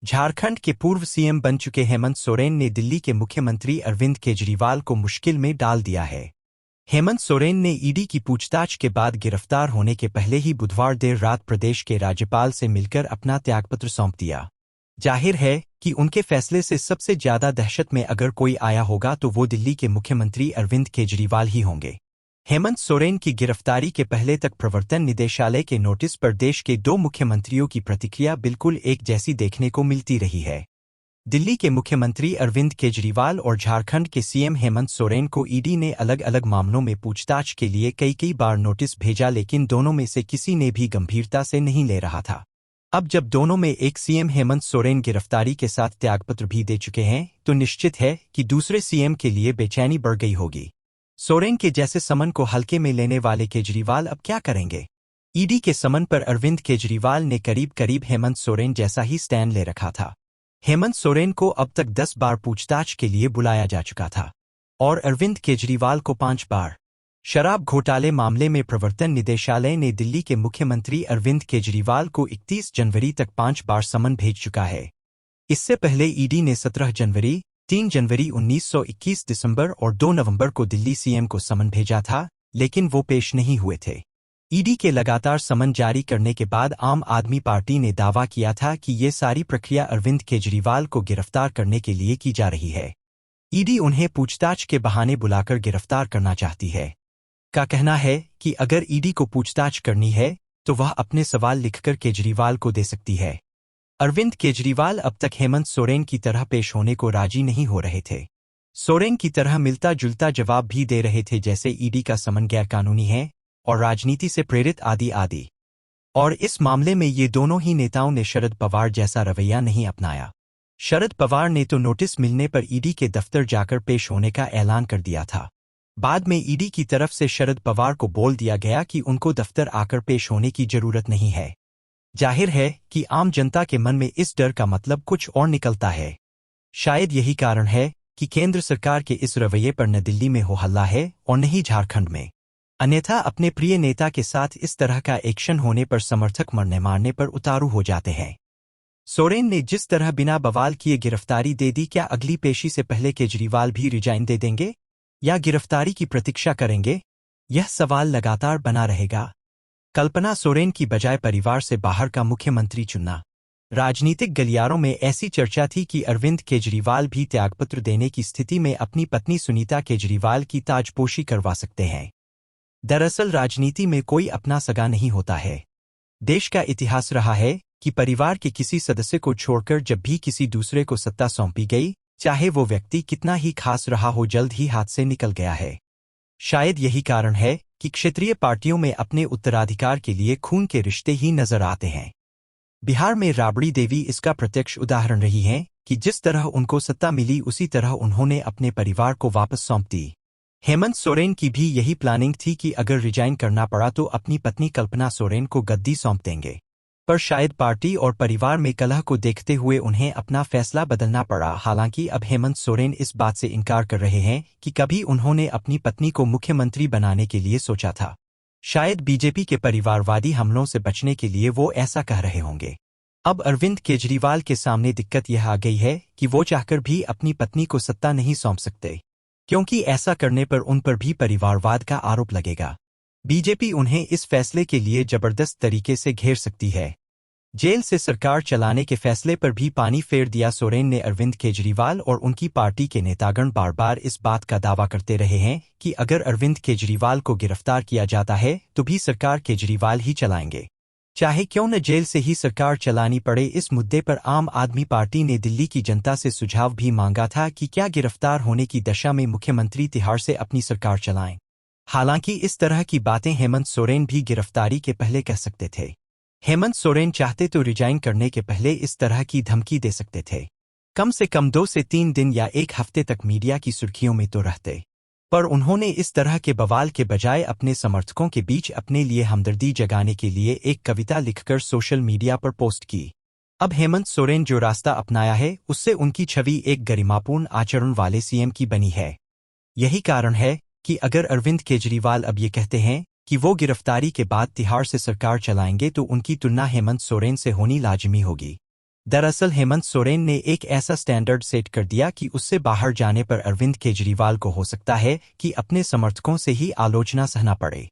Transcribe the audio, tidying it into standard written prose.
झारखंड के पूर्व सीएम बन चुके हेमंत सोरेन ने दिल्ली के मुख्यमंत्री अरविंद केजरीवाल को मुश्किल में डाल दिया है। हेमंत सोरेन ने ईडी की पूछताछ के बाद गिरफ्तार होने के पहले ही बुधवार देर रात प्रदेश के राज्यपाल से मिलकर अपना त्यागपत्र सौंप दिया। जाहिर है कि उनके फैसले से सबसे ज्यादा दहशत में अगर कोई आया होगा तो वो दिल्ली के मुख्यमंत्री अरविंद केजरीवाल ही होंगे। हेमंत सोरेन की गिरफ्तारी के पहले तक प्रवर्तन निदेशालय के नोटिस पर देश के दो मुख्यमंत्रियों की प्रतिक्रिया बिल्कुल एक जैसी देखने को मिलती रही है। दिल्ली के मुख्यमंत्री अरविंद केजरीवाल और झारखंड के सीएम हेमंत सोरेन को ईडी ने अलग अलग मामलों में पूछताछ के लिए कई बार नोटिस भेजा, लेकिन दोनों में से किसी ने भी गंभीरता से नहीं ले रहा था। अब जब दोनों में एक सीएम हेमंत सोरेन गिरफ्तारी के साथ त्यागपत्र भी दे चुके हैं तो निश्चित है कि दूसरे सीएम के लिए बेचैनी बढ़ गई होगी। सोरेन के जैसे समन को हल्के में लेने वाले केजरीवाल अब क्या करेंगे? ईडी के समन पर अरविंद केजरीवाल ने करीब हेमंत सोरेन जैसा ही स्टैंड ले रखा था। हेमंत सोरेन को अब तक 10 बार पूछताछ के लिए बुलाया जा चुका था और अरविंद केजरीवाल को 5 बार। शराब घोटाले मामले में प्रवर्तन निदेशालय ने दिल्ली के मुख्यमंत्री अरविंद केजरीवाल को 31 जनवरी तक 5 बार समन भेज चुका है। इससे पहले ईडी ने 17 जनवरी, 3 जनवरी 1921 दिसंबर और 2 नवंबर को दिल्ली सीएम को समन भेजा था, लेकिन वो पेश नहीं हुए थे। ईडी के लगातार समन जारी करने के बाद आम आदमी पार्टी ने दावा किया था कि ये सारी प्रक्रिया अरविंद केजरीवाल को गिरफ्तार करने के लिए की जा रही है। ईडी उन्हें पूछताछ के बहाने बुलाकर गिरफ्तार करना चाहती है। का कहना है कि अगर ईडी को पूछताछ करनी है तो वह अपने सवाल लिखकर केजरीवाल को दे सकती है। अरविंद केजरीवाल अब तक हेमंत सोरेन की तरह पेश होने को राजी नहीं हो रहे थे। सोरेन की तरह मिलता जुलता जवाब भी दे रहे थे, जैसे ईडी का समन गैरकानूनी है और राजनीति से प्रेरित आदि। और इस मामले में ये दोनों ही नेताओं ने शरद पवार जैसा रवैया नहीं अपनाया। शरद पवार ने तो नोटिस मिलने पर ईडी के दफ्तर जाकर पेश होने का ऐलान कर दिया था। बाद में ईडी की तरफ से शरद पवार को बोल दिया गया कि उनको दफ्तर आकर पेश होने की जरूरत नहीं है। जाहिर है कि आम जनता के मन में इस डर का मतलब कुछ और निकलता है। शायद यही कारण है कि केंद्र सरकार के इस रवैये पर न दिल्ली में हो हल्ला है और न ही झारखंड में। अन्यथा अपने प्रिय नेता के साथ इस तरह का एक्शन होने पर समर्थक मरने मारने पर उतारू हो जाते हैं। सोरेन ने जिस तरह बिना बवाल किए गिरफ्तारी दे दी, क्या अगली पेशी से पहले केजरीवाल भी रिजाइन दे देंगे या गिरफ्तारी की प्रतीक्षा करेंगे? यह सवाल लगातार बना रहेगा। कल्पना सोरेन की बजाय परिवार से बाहर का मुख्यमंत्री चुनना। राजनीतिक गलियारों में ऐसी चर्चा थी कि अरविंद केजरीवाल भी त्यागपत्र देने की स्थिति में अपनी पत्नी सुनीता केजरीवाल की ताजपोशी करवा सकते हैं। दरअसल राजनीति में कोई अपना सगा नहीं होता है। देश का इतिहास रहा है कि परिवार के किसी सदस्य को छोड़कर जब भी किसी दूसरे को सत्ता सौंपी गई, चाहे वो व्यक्ति कितना ही खास रहा हो, जल्द ही हाथ से निकल गया है। शायद यही कारण है कि क्षेत्रीय पार्टियों में अपने उत्तराधिकार के लिए खून के रिश्ते ही नजर आते हैं। बिहार में राबड़ी देवी इसका प्रत्यक्ष उदाहरण रही हैं कि जिस तरह उनको सत्ता मिली उसी तरह उन्होंने अपने परिवार को वापस सौंप दी। हेमंत सोरेन की भी यही प्लानिंग थी कि अगर रिजाइन करना पड़ा तो अपनी पत्नी कल्पना सोरेन को गद्दी सौंप देंगे, पर शायद पार्टी और परिवार में कलह को देखते हुए उन्हें अपना फैसला बदलना पड़ा। हालांकि अब हेमंत सोरेन इस बात से इनकार कर रहे हैं कि कभी उन्होंने अपनी पत्नी को मुख्यमंत्री बनाने के लिए सोचा था। शायद बीजेपी के परिवारवादी हमलों से बचने के लिए वो ऐसा कह रहे होंगे। अब अरविंद केजरीवाल के सामने दिक्कत यह आ गई है कि वो चाहकर भी अपनी पत्नी को सत्ता नहीं सौंप सकते, क्योंकि ऐसा करने पर उन पर भी परिवारवाद का आरोप लगेगा। बीजेपी उन्हें इस फैसले के लिए जबरदस्त तरीके से घेर सकती है। जेल से सरकार चलाने के फैसले पर भी पानी फेर दिया। सोरेन ने अरविंद केजरीवाल और उनकी पार्टी के नेतागण बार बार इस बात का दावा करते रहे हैं कि अगर अरविंद केजरीवाल को गिरफ्तार किया जाता है तो भी सरकार केजरीवाल ही चलाएंगे, चाहे क्यों न जेल से ही सरकार चलानी पड़े। इस मुद्दे पर आम आदमी पार्टी ने दिल्ली की जनता से सुझाव भी मांगा था कि क्या गिरफ्तार होने की दशा में मुख्यमंत्री तिहाड़ से अपनी सरकार चलाएं। हालांकि इस तरह की बातें हेमंत सोरेन भी गिरफ्तारी के पहले कह सकते थे। हेमंत सोरेन चाहते तो रिजाइन करने के पहले इस तरह की धमकी दे सकते थे। कम से कम 2 से 3 दिन या 1 हफ्ते तक मीडिया की सुर्खियों में तो रहते, पर उन्होंने इस तरह के बवाल के बजाय अपने समर्थकों के बीच अपने लिए हमदर्दी जगाने के लिए एक कविता लिखकर सोशल मीडिया पर पोस्ट की। अब हेमंत सोरेन जो रास्ता अपनाया है उससे उनकी छवि एक गरिमापूर्ण आचरण वाले सीएम की बनी है। यही कारण है कि अगर अरविंद केजरीवाल अब ये कहते हैं कि वो गिरफ्तारी के बाद तिहाड़ से सरकार चलाएंगे तो उनकी तुलना हेमंत सोरेन से होनी लाजिमी होगी। दरअसल हेमंत सोरेन ने एक ऐसा स्टैंडर्ड सेट कर दिया कि उससे बाहर जाने पर अरविंद केजरीवाल को हो सकता है कि अपने समर्थकों से ही आलोचना सहना पड़े।